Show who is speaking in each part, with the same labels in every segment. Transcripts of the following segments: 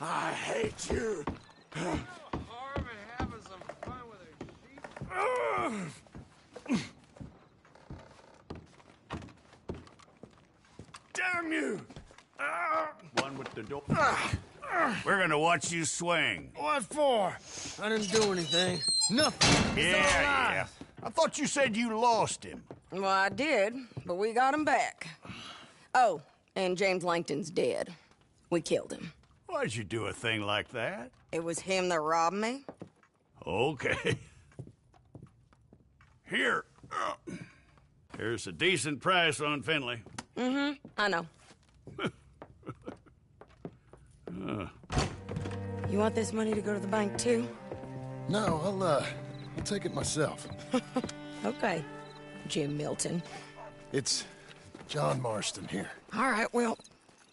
Speaker 1: I hate you.
Speaker 2: Harm and having some fun with a sheep.
Speaker 1: Damn you!
Speaker 3: One with the door. We're gonna watch you swing.
Speaker 1: What for? I didn't do anything. Nothing. It's all
Speaker 3: Yeah.
Speaker 1: lies.
Speaker 3: I thought you said you lost him.
Speaker 4: Well, I did, but we got him back. Oh, and James Langton's dead. We killed him.
Speaker 3: Why'd you do a thing like that?
Speaker 4: It was him that robbed me.
Speaker 3: Okay. Here. Here's a decent price on Finley.
Speaker 4: I know. You want this money to go to the bank, too?
Speaker 5: No, I'll take it myself.
Speaker 4: Okay, Jim Milton.
Speaker 5: It's John Marston here.
Speaker 4: All right, well,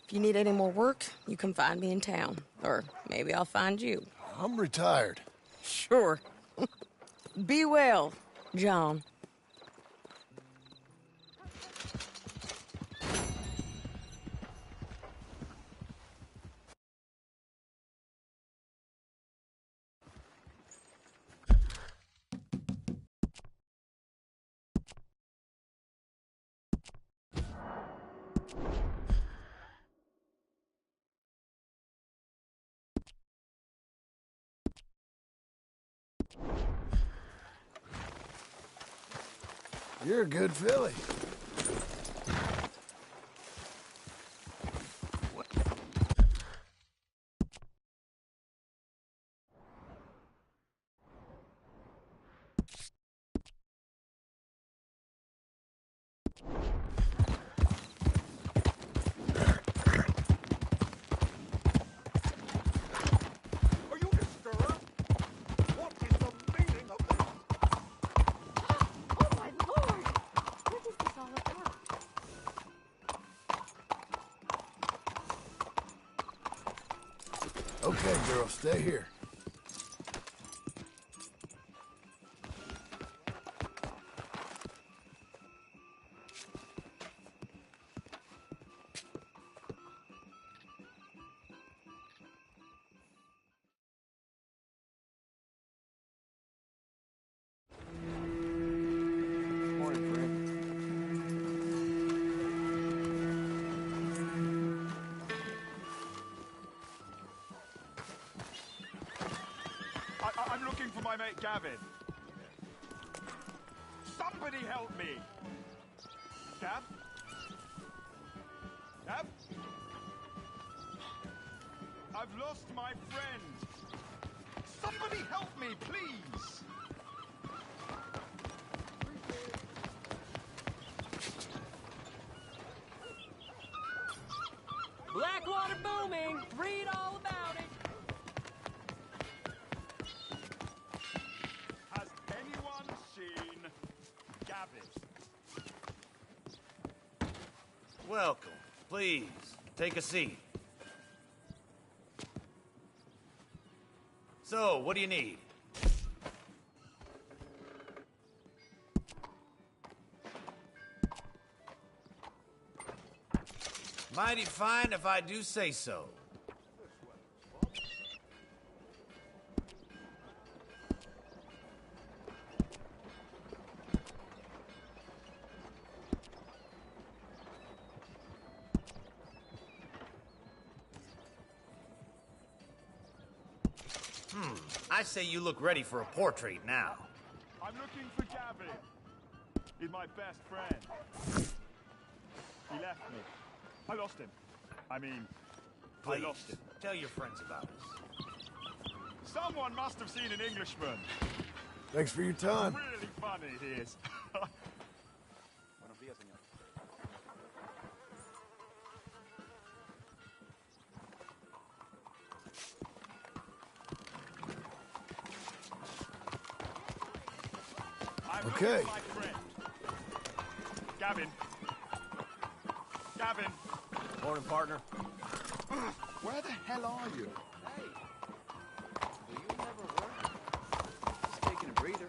Speaker 4: if you need any more work, you can find me in town. Or maybe I'll find you.
Speaker 5: I'm retired.
Speaker 4: Sure. Be well, John.
Speaker 5: You're a good filly.
Speaker 1: Are you disturbed? What is the meaning of this?
Speaker 6: Oh, my lord! What is this all about?
Speaker 5: Okay, girl, stay here.
Speaker 2: Morning, friend.
Speaker 7: I'm looking for my mate Gavin. Somebody help me! Gav? Gav? I've lost my friend. Somebody help me, please!
Speaker 8: Blackwater booming. Read all about it.
Speaker 7: Has anyone seen Gavin?
Speaker 9: Welcome. Please, take a seat. So, what do you need? Mighty fine if I do say so. I say you look ready for a portrait now.
Speaker 7: I'm looking for Gavin. He's my best friend. He left me. I lost him. I mean,
Speaker 9: Please,
Speaker 7: I lost him.
Speaker 9: tell your friends about us.
Speaker 7: Someone must have seen an Englishman.
Speaker 5: Thanks for your time.
Speaker 7: Really funny he is. I'm looking
Speaker 5: Okay.
Speaker 7: for my friend. Gavin. Gavin.
Speaker 9: Morning, partner.
Speaker 7: Where the hell are you?
Speaker 2: Hey. Will you never work? Just taking a breather.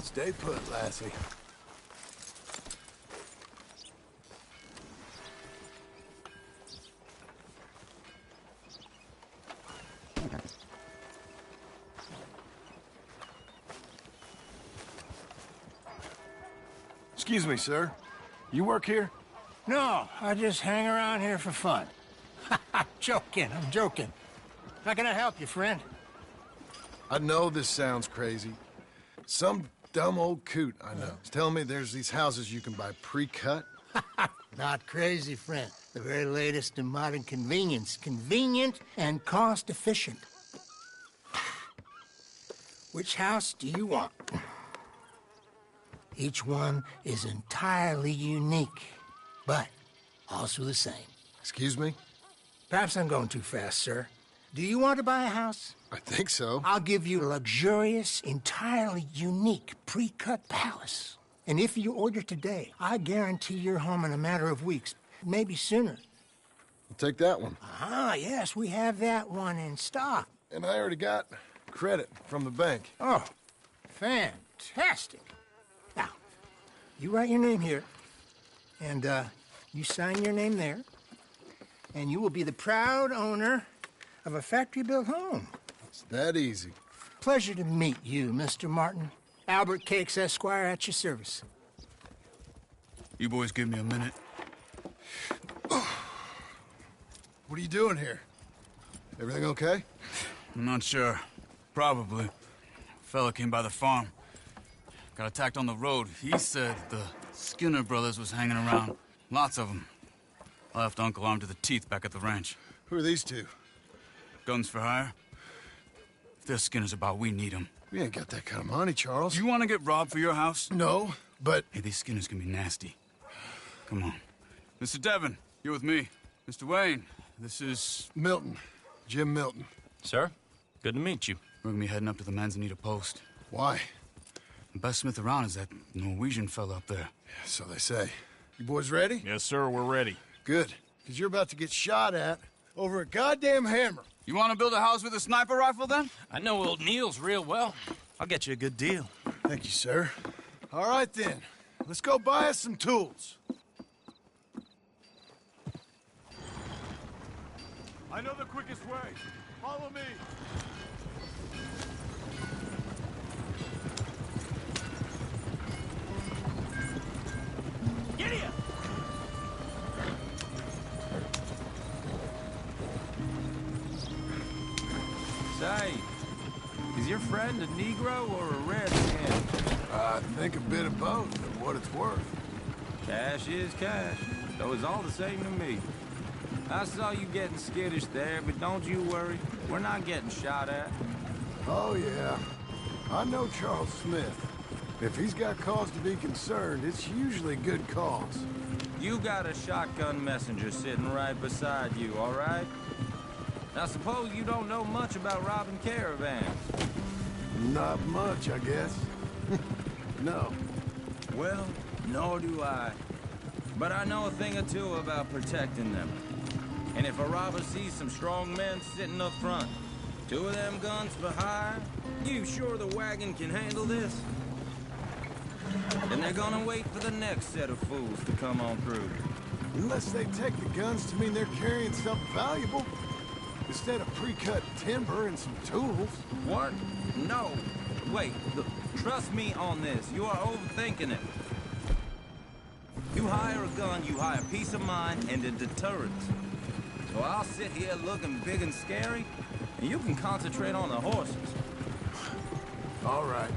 Speaker 5: Stay put, lassie. Excuse me, sir. You work here?
Speaker 10: No, I just hang around here for fun. I'm joking. How can I help you, friend?
Speaker 5: I know this sounds crazy. Some dumb old coot I know is telling me there's these houses you can buy pre-cut.
Speaker 10: Not crazy, friend. The very latest in modern convenience. Convenient and cost-efficient. Which house do you want? Each one is entirely unique, but also the same.
Speaker 5: Excuse me?
Speaker 10: Perhaps I'm going too fast, sir. Do you want to buy a house?
Speaker 5: I think so.
Speaker 10: I'll give you a luxurious, entirely unique pre-cut palace. And if you order today, I guarantee you're home in a matter of weeks, maybe sooner.
Speaker 5: I'll take that one.
Speaker 10: Ah, yes, we have that one in stock.
Speaker 5: And I already got credit from the bank.
Speaker 10: Oh, fantastic. Now, you write your name here, and you sign your name there, and you will be the proud owner of a factory-built home.
Speaker 5: It's that easy.
Speaker 10: Pleasure to meet you, Mr. Martin. Albert Cakes, Esquire, at your service.
Speaker 3: You boys give me a minute.
Speaker 5: What are you doing here? Everything okay?
Speaker 3: I'm not sure. Probably. Fella came by the farm. Got attacked on the road. He said the Skinner brothers was hanging around. Lots of them. I left Uncle armed to the teeth back at the ranch.
Speaker 5: Who are these two?
Speaker 3: Guns for hire? If there's Skinners about, we need them.
Speaker 5: We ain't got that kind of money, Charles.
Speaker 3: You want to get robbed for your house?
Speaker 5: No, but...
Speaker 3: Hey, these Skinners can be nasty. Come on. Mr. Devon, you're with me. Mr. Wayne, this is...
Speaker 5: Milton. Jim Milton.
Speaker 11: Sir, good to meet you.
Speaker 3: We're gonna be heading up to the Manzanita post.
Speaker 5: Why?
Speaker 3: The best smith around is that Norwegian fella up there.
Speaker 5: Yeah, so they say. You boys ready?
Speaker 7: Yes, sir, we're ready.
Speaker 5: Good. Because you're about to get shot at over a goddamn hammer.
Speaker 3: You want to build a house with a sniper rifle, then?
Speaker 11: I know old Neil's real well. I'll get you a good deal.
Speaker 5: Thank you, sir. All right, then. Let's go buy us some tools.
Speaker 7: I know the quickest way. Follow me.
Speaker 8: Get here!
Speaker 2: Say, is your friend a Negro or a redskin?
Speaker 5: I think a bit of both, at what it's worth.
Speaker 2: Cash is cash, though it's all the same to me. I saw you getting skittish there, but don't you worry. We're not getting shot at.
Speaker 5: Oh, yeah. I know Charles Smith. If he's got cause to be concerned, it's usually good cause.
Speaker 2: You got a shotgun messenger sitting right beside you, all right? Now, suppose you don't know much about robbing caravans.
Speaker 5: Not much, I guess. No.
Speaker 2: Well, nor do I. But I know a thing or two about protecting them. And if a robber sees some strong men sitting up front, 2 of them guns for hire, you sure the wagon can handle this? Then they're gonna wait for the next set of fools to come on through.
Speaker 5: Unless they take the guns to mean they're carrying something valuable. Instead of pre-cut timber and some tools.
Speaker 2: What? No. Wait, look, trust me on this. You are overthinking it. You hire a gun, you hire peace of mind and a deterrent. So I'll sit here looking big and scary, and you can concentrate on the horses.
Speaker 5: All right.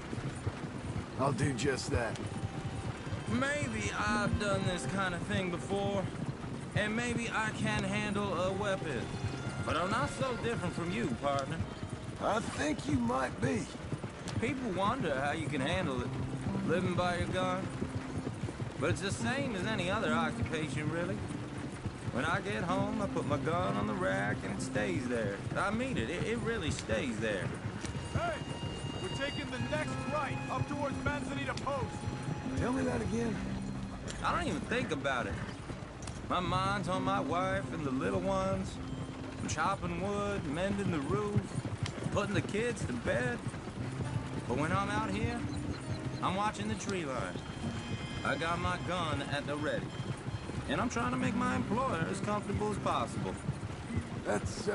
Speaker 5: I'll do just that.
Speaker 2: Maybe I've done this kind of thing before, and maybe I can handle a weapon. But I'm not so different from you, partner.
Speaker 5: I think you might be.
Speaker 2: People wonder how you can handle it, living by your gun. But it's the same as any other occupation, really. When I get home, I put my gun on the rack and it stays there. I mean it, it really stays there.
Speaker 7: Hey, we're taking the next right up towards Manzanita Post.
Speaker 5: Tell me that again.
Speaker 2: I don't even think about it. My mind's on my wife and the little ones. I'm chopping wood, mending the roof, putting the kids to bed. But when I'm out here, I'm watching the tree line. I got my gun at the ready. And I'm trying to make my employer as comfortable as possible.
Speaker 5: That's,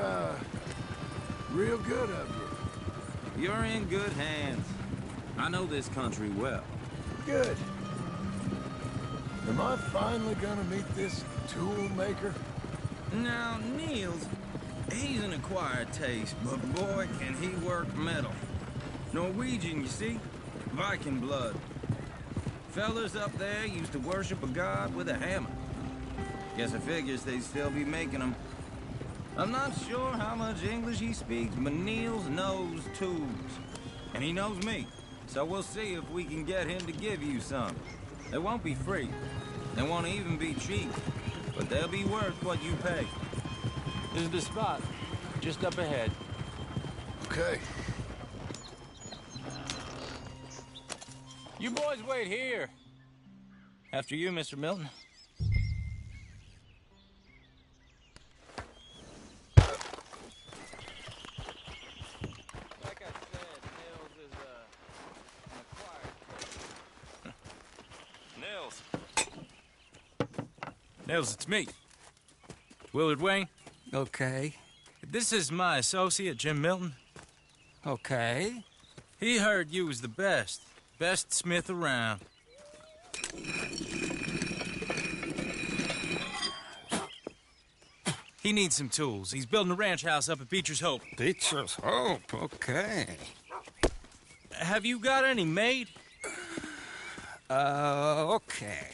Speaker 5: real good of you.
Speaker 2: You're in good hands. I know this country well.
Speaker 5: Good. Am I finally gonna meet this tool maker?
Speaker 2: Now, Niels, he's an acquired taste, but boy, can he work metal. Norwegian, you see? Viking blood. Fellas up there used to worship a god with a hammer. Guess I figures they'd still be making them. I'm not sure how much English he speaks, but Niels knows tools. And he knows me. So we'll see if we can get him to give you some. They won't be free. They won't even be cheap. But they'll be worth what you pay.
Speaker 11: This is the spot. Just up ahead.
Speaker 5: Okay.
Speaker 11: You boys wait here. After you, Mr. Milton. Like I said, Nils is an acquired. Nils. Nils, it's me. Willard Wayne.
Speaker 12: Okay.
Speaker 11: This is my associate, Jim Milton.
Speaker 12: Okay.
Speaker 11: He heard you was the best. Best smith around. He needs some tools. He's building a ranch house up at Beecher's Hope.
Speaker 12: Beecher's Hope, okay.
Speaker 11: Have you got any made?
Speaker 12: Okay.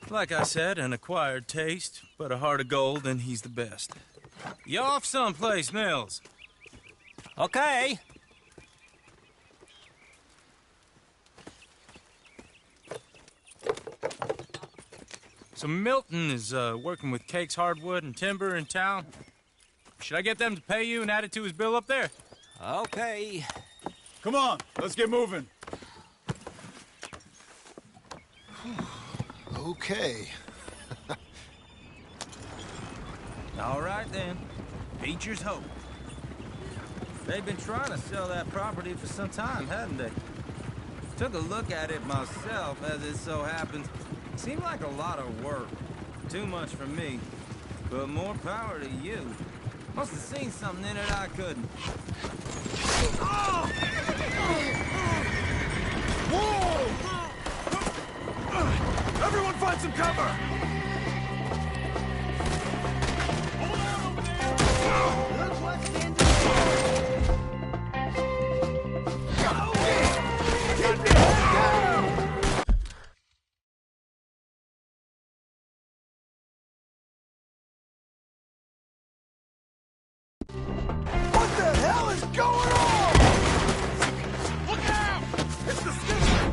Speaker 11: Like I said, an acquired taste, but a heart of gold, and he's the best. You off someplace, Nils?
Speaker 12: Okay.
Speaker 11: So Milton is working with Cake's Hardwood and Timber in town. Should I get them to pay you and add it to his bill up there?
Speaker 12: Okay.
Speaker 7: Come on, let's get moving.
Speaker 5: Okay.
Speaker 2: All right, then. Beecher's Hope. They've been trying to sell that property for some time, hadn't they? Took a look at it myself, as it so happens. Seemed like a lot of work. Too much for me. But more power to you. Must have seen something in it I couldn't.
Speaker 1: Whoa! Everyone find some cover!
Speaker 8: Look what's in
Speaker 1: What the hell is going on? Look out! It's the skipper!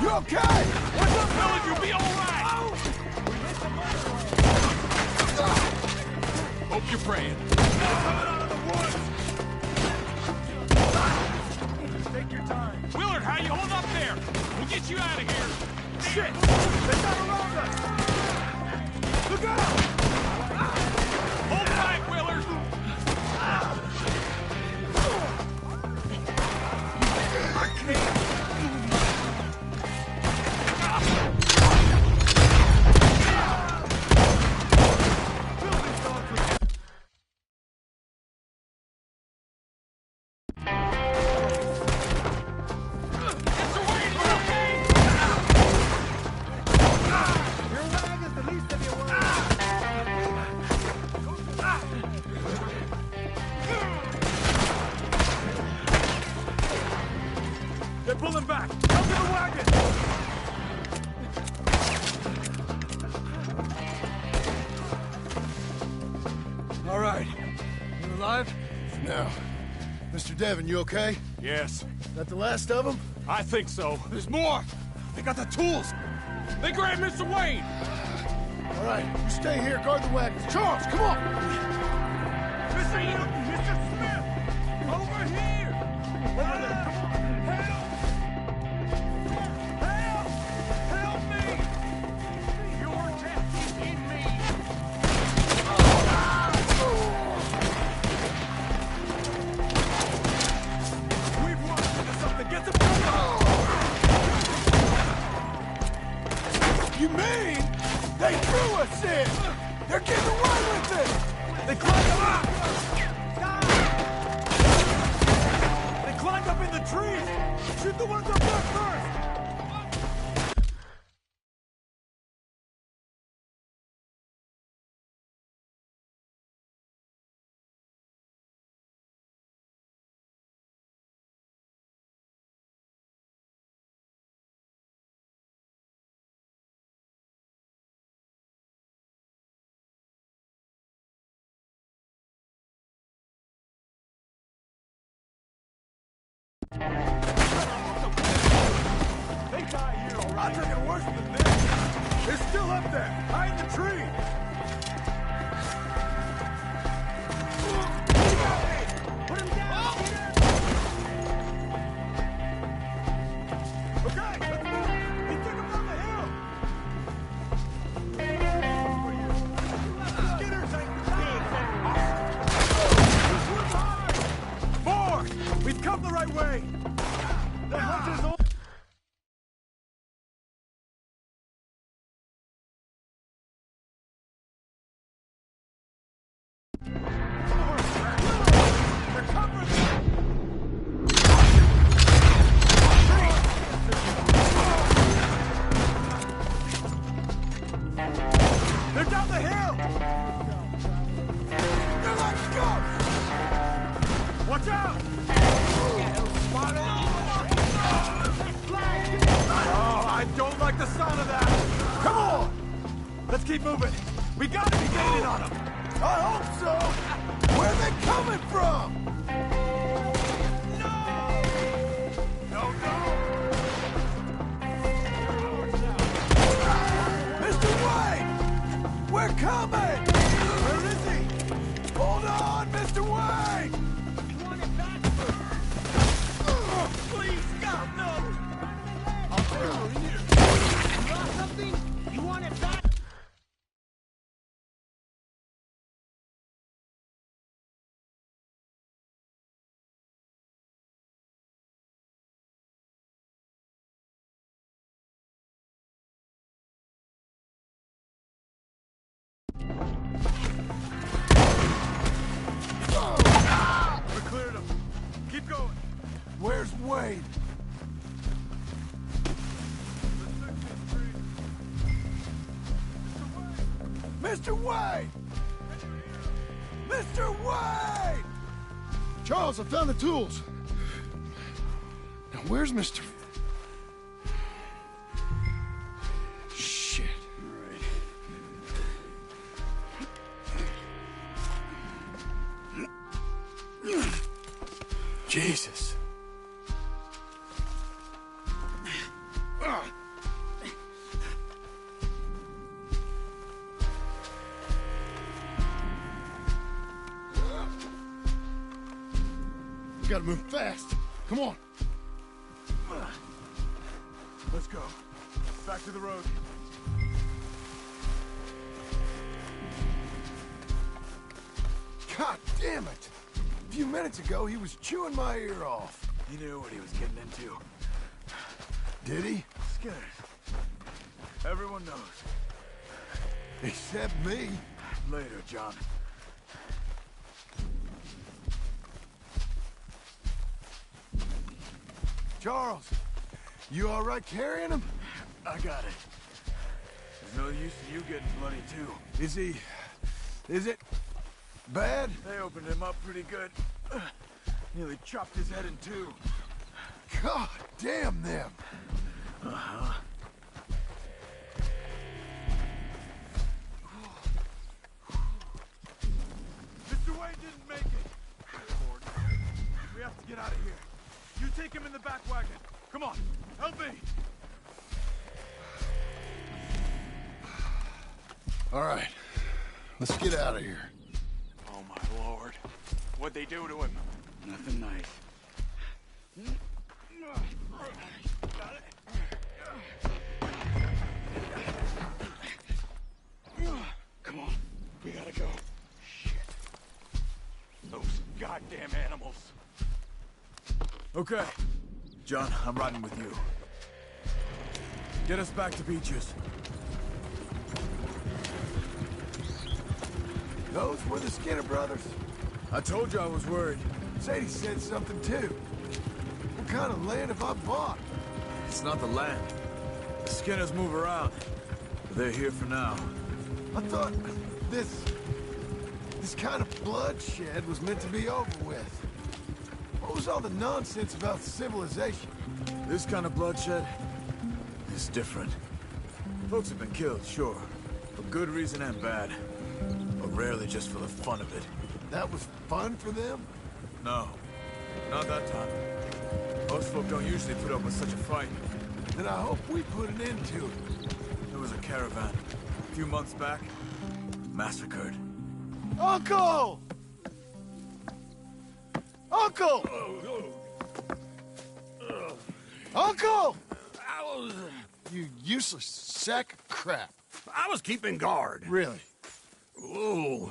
Speaker 1: You okay? What's up, fellas? You'll be all right! Hope you're praying. Coming out of the woods! Take your time. Willard, how you hold up there? We'll get you out of here. Shit! They're not around us! Look out! Hold tight, Willard! I can't. They're pulling back! Up to the wagon!
Speaker 5: All right. You alive? No. Mr. Devon, you okay?
Speaker 7: Yes,
Speaker 5: That the last of them?
Speaker 7: I think so. There's more! They got the tools! They grabbed Mr. Wayne!
Speaker 5: All right, you stay here, guard the wagons. Charles, come on!
Speaker 1: Mr. Newton! Mr. Smith! Over here! Over there! Help! Help! Help me! Your death is in me! the ones up there first! They die here already. I took it worse than this. They're still up there, high in the tree. Put him down, Peter. Okay, let's move. He took him down the hill. Skinner's ain't Four! We've come the right way. The hunter's on. They're down the hill! They're like ghosts! Watch out! Oh, I don't like the sound of that! Come on! Let's keep moving! We gotta be gaining on them! I hope so! Where are they coming from? No, no! Mr. Wayne! We're coming! Where is he? Hold on, Mr. Wayne! You want it back? Please, God, no! I'll tell you here. You lost something? You want it back? We cleared him. Keep going. Where's Wade? Mr. Wade! Mr. Wade!
Speaker 5: Charles, I found the tools. Now, where's Mr. Shit. All right. Jesus. We gotta move fast. Come on.
Speaker 1: Let's go. Back to the road.
Speaker 5: God damn it! A few minutes ago, he was chewing my ear off.
Speaker 1: He knew what he was getting into.
Speaker 5: Did he?
Speaker 1: Skinner. Everyone knows.
Speaker 5: Except me.
Speaker 1: Later, John.
Speaker 5: Charles, you all right carrying him?
Speaker 1: I got it. There's no use in you getting bloody, too.
Speaker 5: Is it bad?
Speaker 1: They opened him up pretty good. Nearly chopped his head in two.
Speaker 5: God damn them.
Speaker 1: Uh-huh. Mr. Wayne didn't make it. We have to get out of here. You take him in the back wagon. Come on, help me.
Speaker 5: All right, let's get out of here.
Speaker 1: Oh, my Lord. What'd they do to him?
Speaker 3: Nothing nice.
Speaker 1: Got it.
Speaker 3: Come on, we gotta go.
Speaker 1: Shit. Those goddamn animals. Okay. John, I'm riding with you. Get us back to Beaches.
Speaker 5: Those were the Skinner brothers.
Speaker 1: I told you I was worried.
Speaker 5: Sadie said something too. What kind of land have I bought?
Speaker 1: It's not the land. The Skinners move around. But they're here for now.
Speaker 5: I thought this kind of bloodshed was meant to be over with. What was all the nonsense about civilization?
Speaker 1: This kind of bloodshed is different. Folks have been killed, sure. For good reason and bad. But rarely just for the fun of it.
Speaker 5: That was fun for them?
Speaker 1: No. Not that time. Most folk don't usually put up with such a fight.
Speaker 5: Then I hope we put an end to it.
Speaker 1: There was a caravan a few months back. Massacred.
Speaker 5: Uncle! Uncle! Uncle! You useless sack of crap.
Speaker 13: I was keeping guard.
Speaker 5: Really?
Speaker 13: Whoa.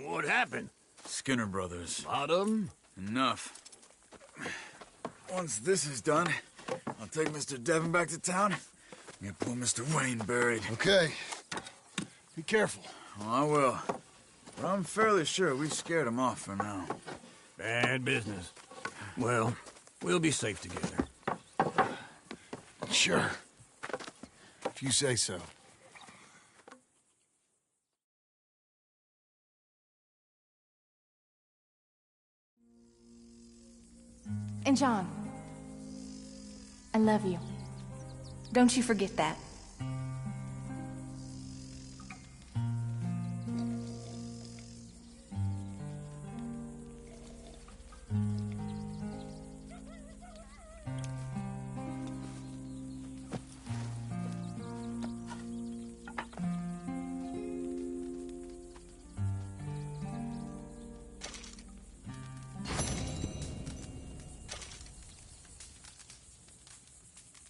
Speaker 13: What happened?
Speaker 1: Skinner brothers.
Speaker 13: A lot of them?
Speaker 1: Enough. Once this is done, I'll take Mr. Devon back to town and get poor Mr. Wayne buried.
Speaker 5: Okay. Be careful.
Speaker 1: Oh, I will. But I'm fairly sure we scared him off for now.
Speaker 13: Bad business. Well, we'll be safe together.
Speaker 5: Sure. If you say so.
Speaker 6: And John, I love you. Don't you forget that.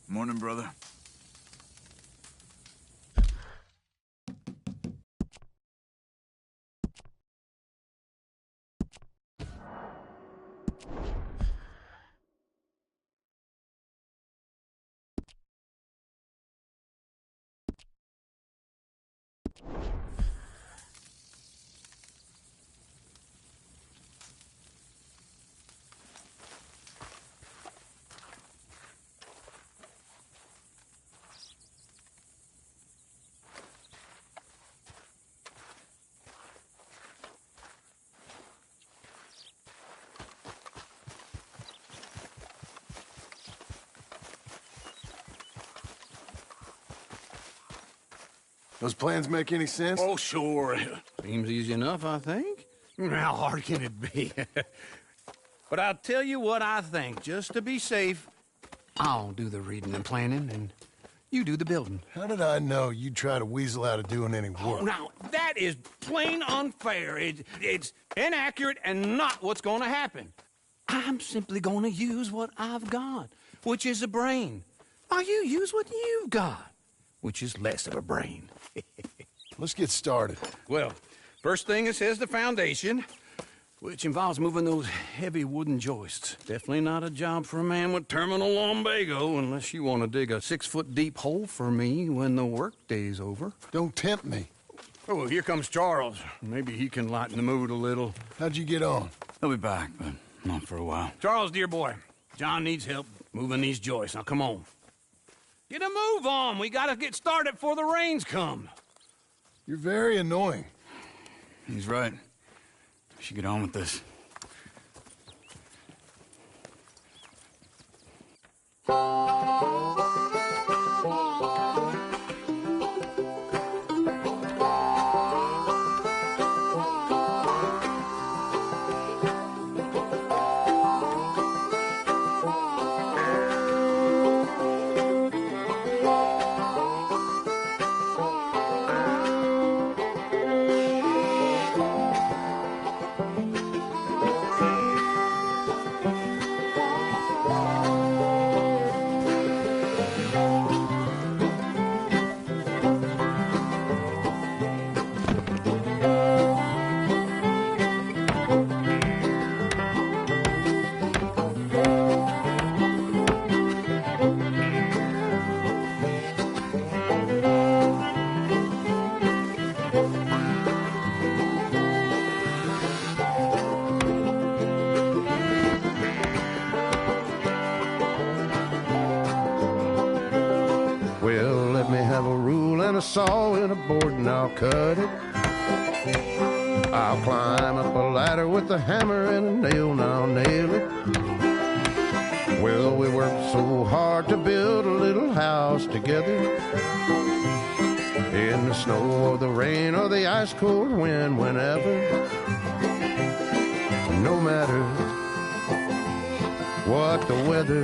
Speaker 1: Morning, brother.
Speaker 5: Those plans make any sense?
Speaker 13: Oh, sure. Seems easy enough, I think. How hard can it be? But I'll tell you what I think. Just to be safe, I'll do the reading and planning, and you do the building.
Speaker 5: How did I know you'd try to weasel out of doing any work?
Speaker 13: Oh, now, that is plain unfair. It's inaccurate and not what's going to happen. I'm simply going to use what I've got, which is a brain. While you use what you've got, which is less of a brain.
Speaker 5: Let's get started.
Speaker 13: Well, first thing it says the foundation, which involves moving those heavy wooden joists. Definitely not a job for a man with terminal lumbago, unless you want to dig a 6-foot deep hole for me when the workday's over.
Speaker 5: Don't tempt me.
Speaker 13: Oh, here comes Charles. Maybe he can lighten the mood a little.
Speaker 5: How'd you get on?
Speaker 3: He'll be back, but not for a while.
Speaker 13: Charles, dear boy, John needs help moving these joists. Now, come on. Get a move on. We gotta get started before the rains come.
Speaker 5: You're very annoying.
Speaker 3: He's right. We should get on with this.
Speaker 14: a saw and a board and I'll cut it. I'll climb up a ladder with a hammer and a nail and I'll nail it. Well, we worked so hard to build a little house together. In the snow or the rain or the ice cold wind, whenever. No matter what the weather,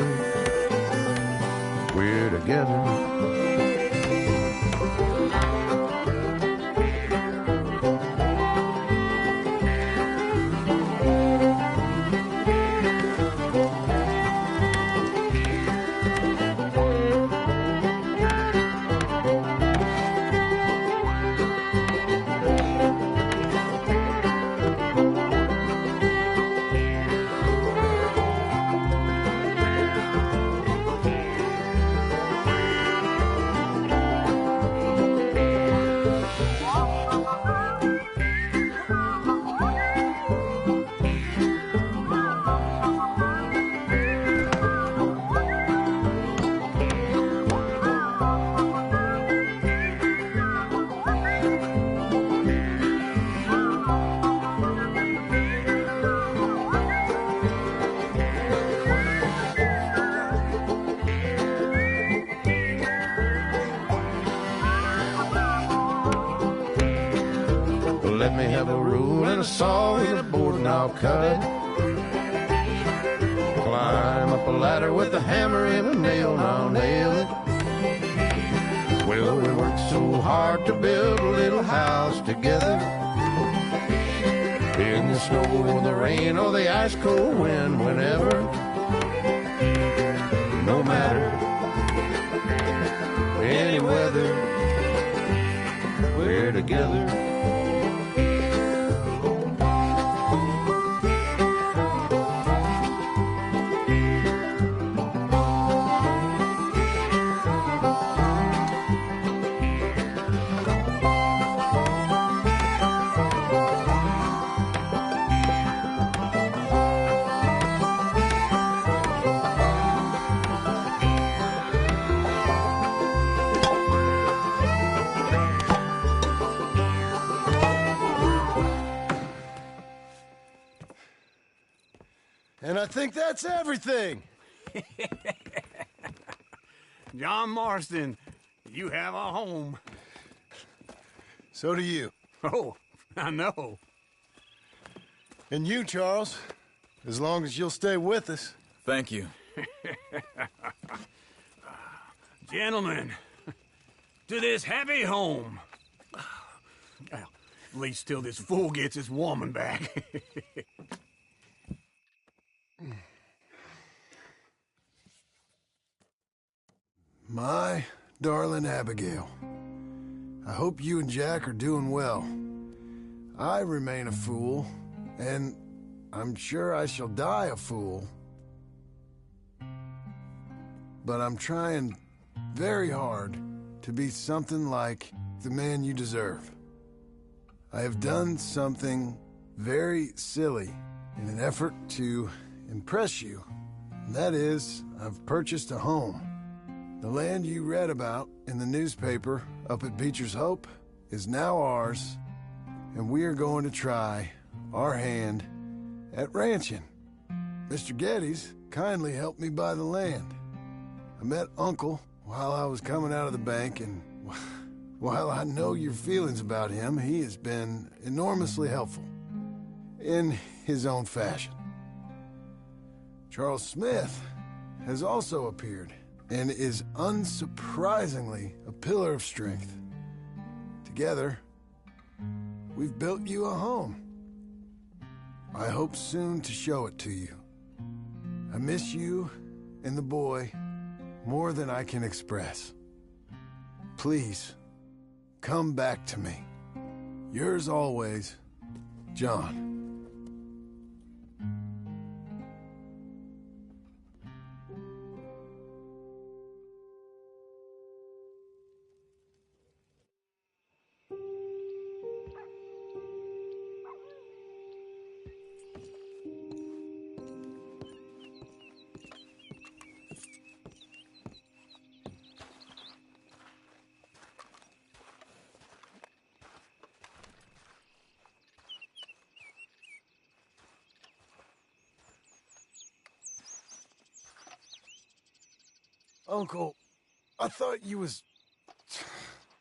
Speaker 14: we're together. Let me have a rule and a saw and a board and I'll cut. Climb up a ladder with a hammer and a nail and I'll nail it. Well, we worked so hard to build a little house together. In the snow or the rain or the ice cold wind, whenever. No matter any weather, we're together.
Speaker 5: And I think that's everything.
Speaker 13: John Marston, you have a home.
Speaker 5: So do you.
Speaker 13: Oh, I know.
Speaker 5: And you, Charles, as long as you'll stay with us.
Speaker 3: Thank you.
Speaker 13: Gentlemen, to this happy home. Well, at least till this fool gets his woman back.
Speaker 5: My darling Abigail, I hope you and Jack are doing well. I remain a fool, and I'm sure I shall die a fool. But I'm trying very hard to be something like the man you deserve. I have done something very silly in an effort to impress you. And that is, I've purchased a home. The land you read about in the newspaper up at Beecher's Hope is now ours, and we are going to try our hand at ranching. Mr. Geddes kindly helped me buy the land. I met Uncle while I was coming out of the bank, and while I know your feelings about him, he has been enormously helpful in his own fashion. Charles Smith has also appeared and is unsurprisingly a pillar of strength. Together, we've built you a home. I hope soon to show it to you. I miss you and the boy more than I can express. Please, come back to me. Yours always, John. Uncle, I thought you was...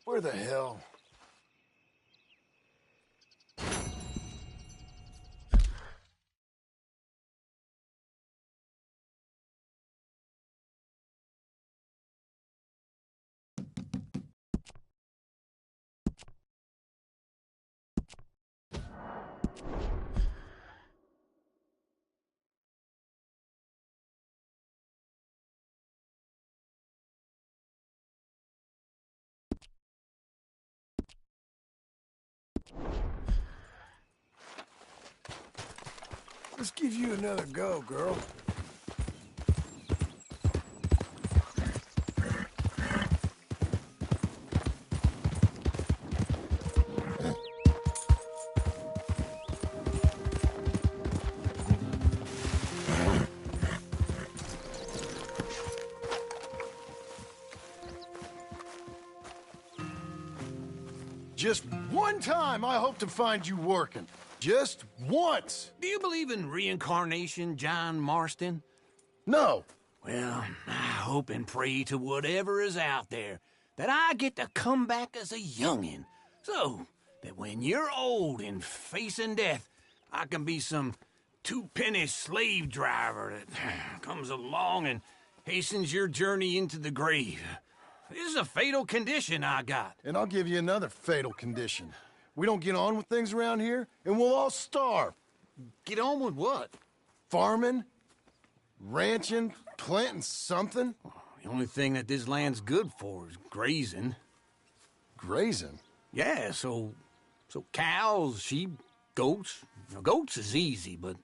Speaker 5: Where the hell? Let's give you another go, girl. Just one time I hope to find you working. Just once.
Speaker 13: Do you believe in reincarnation, John Marston?
Speaker 5: No.
Speaker 13: Well, I hope and pray to whatever is out there that I get to come back as a youngin', so that when you're old and facing death, I can be some two-penny slave driver that comes along and hastens your journey into the grave. This is a fatal condition I got.
Speaker 5: And I'll give you another fatal condition. We don't get on with things around here, and we'll all starve.
Speaker 13: Get on with what?
Speaker 5: Farming, ranching, planting something.
Speaker 13: The only thing that this land's good for is grazing.
Speaker 5: Grazing?
Speaker 13: Yeah, so cows, sheep, goats. Now, goats is easy, but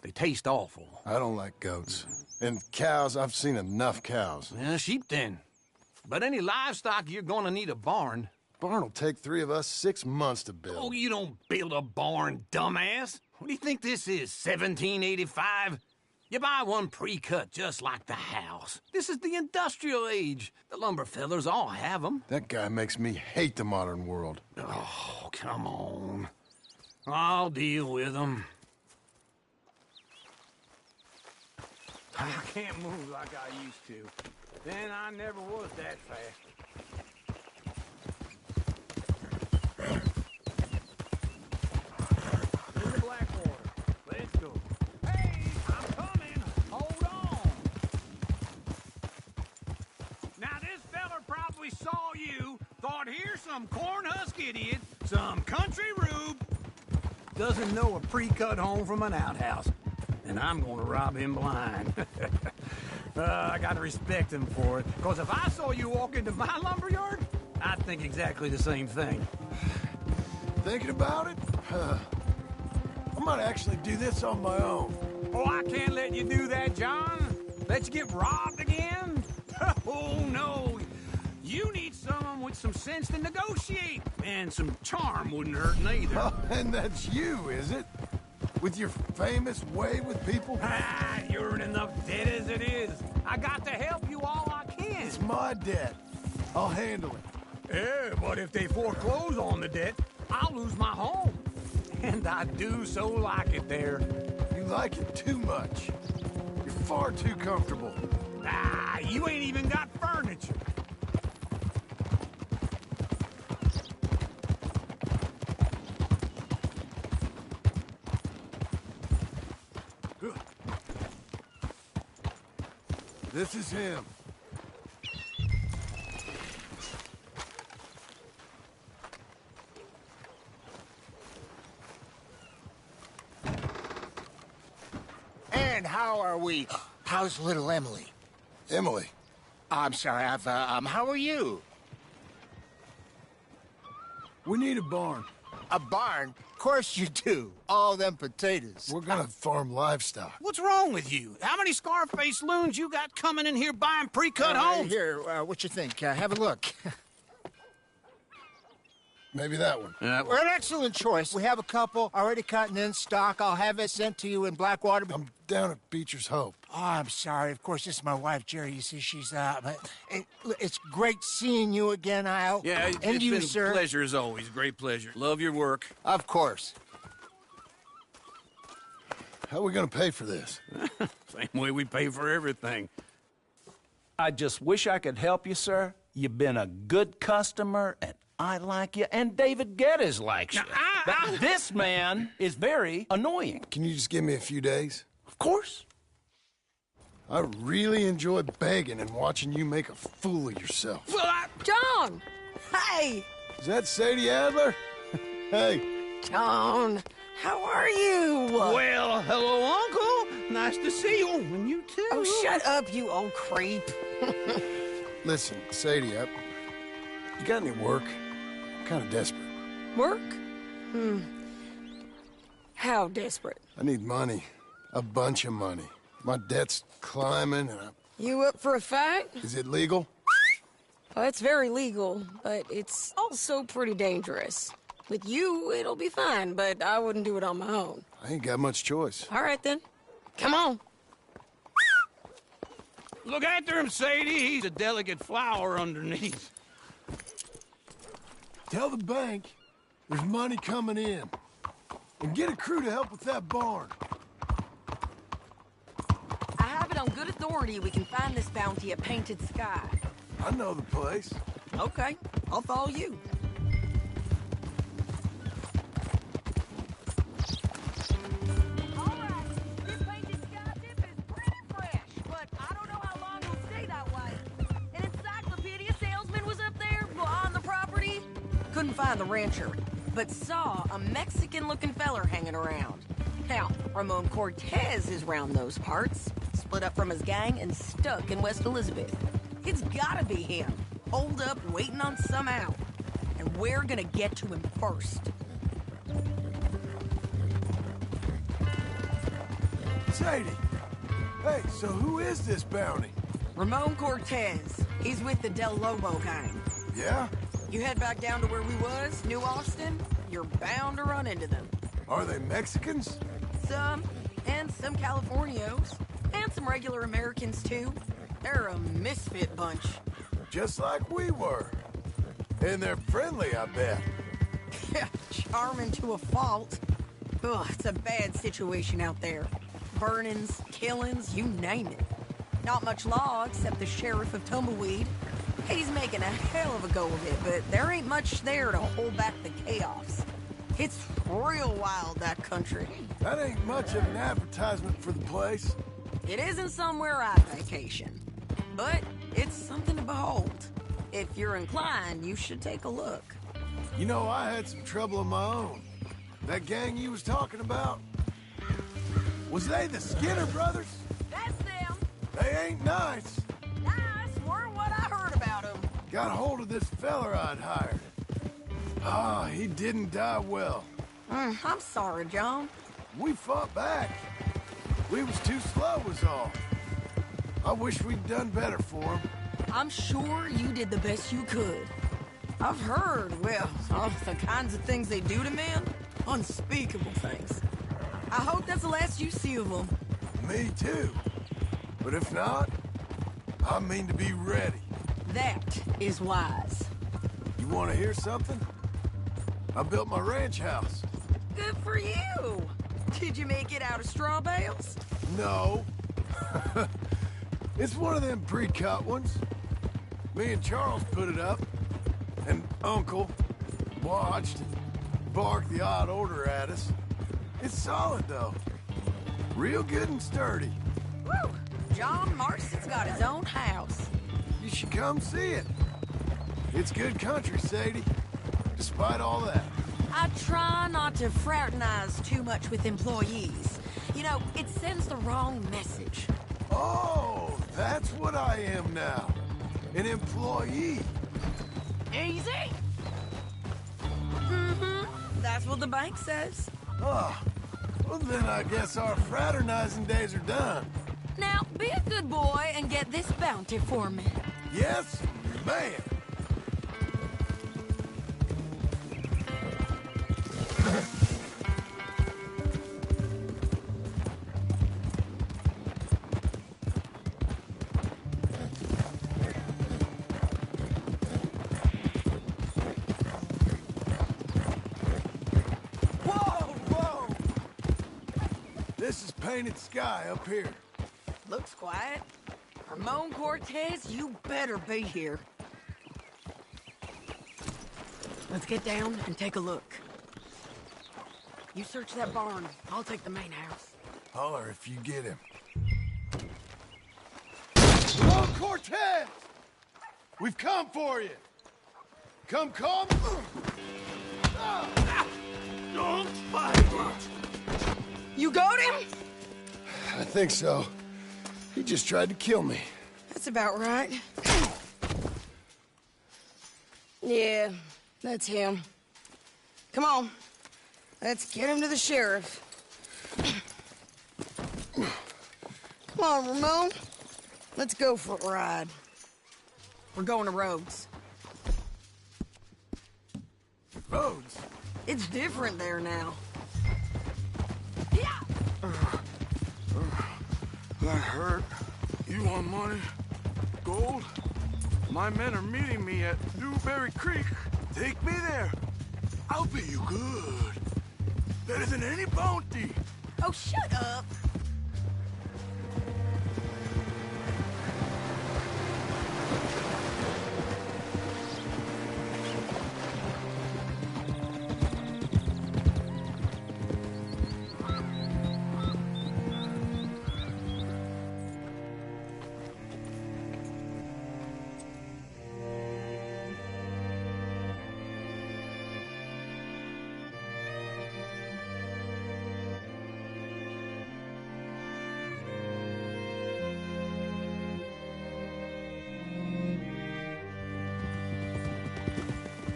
Speaker 13: they taste awful.
Speaker 5: I don't like goats. And cows, I've seen enough cows.
Speaker 13: Yeah, sheep then. But any livestock, you're gonna need a barn.
Speaker 5: Barn will take 3 of us 6 months to build.
Speaker 13: Oh, you don't build a barn, dumbass. What do you think this is, 1785? You buy one pre-cut just like the house. This is the industrial age. The lumber fellers all have them.
Speaker 5: That guy makes me hate the modern world.
Speaker 13: Oh, come on. I'll deal with them. I can't move like I used to. Then I never was that fast. In the Blackwater. Let's go. Hey, I'm coming. Hold on. Now, this feller probably saw you, thought here's some corn-husk idiot, some country rube, doesn't know a pre-cut home from an outhouse. And I'm gonna rob him blind. I gotta respect him for it, because if I saw you walk into my lumberyard, I'd think exactly the same thing.
Speaker 5: Thinking about it? I might actually do this on my own.
Speaker 13: Oh, I can't let you do that, John. Let you get robbed again? Oh, no. You need someone with some sense to negotiate. And some charm wouldn't hurt neither.
Speaker 5: Oh, and that's you, is it? With your famous way with people?
Speaker 13: Ah, you're in enough debt as it is. I got to help you all I can.
Speaker 5: It's my debt. I'll handle it.
Speaker 13: Yeah, but if they foreclose on the debt, I'll lose my home. And I do so like it there.
Speaker 5: You like it too much. You're far too comfortable.
Speaker 13: Ah, you ain't even got furniture.
Speaker 5: This is him.
Speaker 10: And how are we? How's little Emily?
Speaker 5: Emily?
Speaker 10: I'm sorry, how are you?
Speaker 5: We need a barn.
Speaker 10: A barn? Of course you do. All them potatoes.
Speaker 5: We're gonna farm livestock.
Speaker 13: What's wrong with you? How many Scarface loons you got coming in here buying pre-cut homes?
Speaker 10: Here, what you think? Have a look.
Speaker 5: Maybe that one.
Speaker 10: We're an excellent choice. We have a couple already cut and in stock. I'll have it sent to you in Blackwater.
Speaker 5: I'm down at Beecher's Hope.
Speaker 10: Oh, I'm sorry. Of course, this is my wife, Jerry. You see, she's but it's great seeing you again, Al.
Speaker 13: Yeah,
Speaker 10: and
Speaker 13: it's
Speaker 10: you,
Speaker 13: been
Speaker 10: sir.
Speaker 13: a pleasure as always. Great pleasure. Love your work.
Speaker 10: Of course.
Speaker 5: How are we gonna pay for this?
Speaker 13: Same way we pay for everything. I just wish I could help you, sir. You've been a good customer, and I like you, and David Geddes likes you. But this man is very annoying.
Speaker 5: Can you just give me a few days?
Speaker 13: Of course.
Speaker 5: I really enjoy begging and watching you make a fool of yourself.
Speaker 4: John! Hey!
Speaker 5: Is that Sadie Adler? Hey.
Speaker 4: John, how are you?
Speaker 13: Well, hello, Uncle. Nice to see you. And you too.
Speaker 4: Oh, shut up, you old creep.
Speaker 5: Listen, Sadie, you got any work? I'm kind of desperate.
Speaker 4: Work? How desperate?
Speaker 5: I need money. A bunch of money. My debt's climbing and
Speaker 4: You up for a fight?
Speaker 5: Is it legal?
Speaker 4: Well, it's very legal, but it's also pretty dangerous. With you, it'll be fine, but I wouldn't do it on my own.
Speaker 5: I ain't got much choice.
Speaker 4: All right, then. Come on.
Speaker 13: Look after him, Sadie. He's a delicate flower underneath.
Speaker 5: Tell the bank there's money coming in. And get a crew to help with that barn.
Speaker 4: I have it on good authority we can find this bounty at Painted Sky.
Speaker 5: I know the place.
Speaker 4: Okay, I'll follow you. Couldn't find the rancher, but saw a Mexican-looking feller hanging around. Now, Ramon Cortez is round those parts, split up from his gang and stuck in West Elizabeth. It's gotta be him, holed up waiting on some out. And we're gonna get to him first.
Speaker 5: Sadie! Hey, so who is this bounty?
Speaker 4: Ramon Cortez. He's with the Del Lobo gang.
Speaker 5: Yeah?
Speaker 4: You head back down to where we was, New Austin, you're bound to run into them.
Speaker 5: Are they Mexicans?
Speaker 4: Some, and some Californios, and some regular Americans too. They're a misfit bunch.
Speaker 5: Just like we were. And they're friendly, I bet.
Speaker 4: Yeah, charming to a fault. Ugh, it's a bad situation out there. Burnings, killings, you name it. Not much law except the sheriff of Tumbleweed. He's making a hell of a go of it, but there ain't much there to hold back the chaos. It's real wild, that country.
Speaker 5: That ain't much of an advertisement for the place.
Speaker 4: It isn't somewhere I vacation, but it's something to behold. If you're inclined, you should take a look.
Speaker 5: You know, I had some trouble of my own. That gang you was talking about, was they the Skinner brothers?
Speaker 4: That's them.
Speaker 5: They ain't nice.
Speaker 4: Nice were what I heard about them.
Speaker 5: Got hold of this feller I'd hired. Ah, he didn't die well.
Speaker 4: I'm sorry, John.
Speaker 5: We fought back. We was too slow was all. I wish we'd done better for him.
Speaker 4: I'm sure you did the best you could. I've heard, well, the kinds of things they do to men. Unspeakable things. I hope that's the last you see of them.
Speaker 5: Me too. But if not, I mean to be ready.
Speaker 4: That is wise.
Speaker 5: You want to hear something? I built my ranch house.
Speaker 4: Good for you. Did you make it out of straw bales?
Speaker 5: No. It's one of them pre-cut ones. Me and Charles put it up, and Uncle watched and barked the odd order at us. It's solid, though. Real good and sturdy.
Speaker 4: Woo! John Marston's got his own house.
Speaker 5: You should come see it. It's good country, Sadie. Despite all that.
Speaker 4: I try not to fraternize too much with employees. You know, it sends the wrong message.
Speaker 5: Oh, that's what I am now. An employee.
Speaker 4: Easy. That's what the bank says.
Speaker 5: Oh, well then I guess our fraternizing days are done.
Speaker 4: Now, be a good boy and get this bounty for me.
Speaker 5: Yes, ma'am.
Speaker 7: This is Painted Sky up here.
Speaker 4: Looks quiet. Ramon Cortez, you better be here. Let's get down and take a look. You search that barn. I'll take the main house.
Speaker 5: Holler if you get him. Ramon Cortez! We've come for you! Come!
Speaker 7: Don't fight!
Speaker 4: You got him?
Speaker 5: I think so. He just tried to kill me.
Speaker 4: That's about right. Yeah, that's him. Come on. Let's get him to the sheriff. Come on, Ramon. Let's go for a ride. We're going to Rhodes.
Speaker 5: Rhodes?
Speaker 4: It's different there now.
Speaker 7: That hurt. You want money? Gold? My men are meeting me at Newberry Creek. Take me there. I'll pay you good. Better than any bounty.
Speaker 4: Oh, shut up.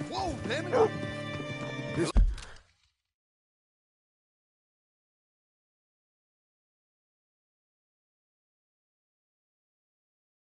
Speaker 5: Whoa, damn it!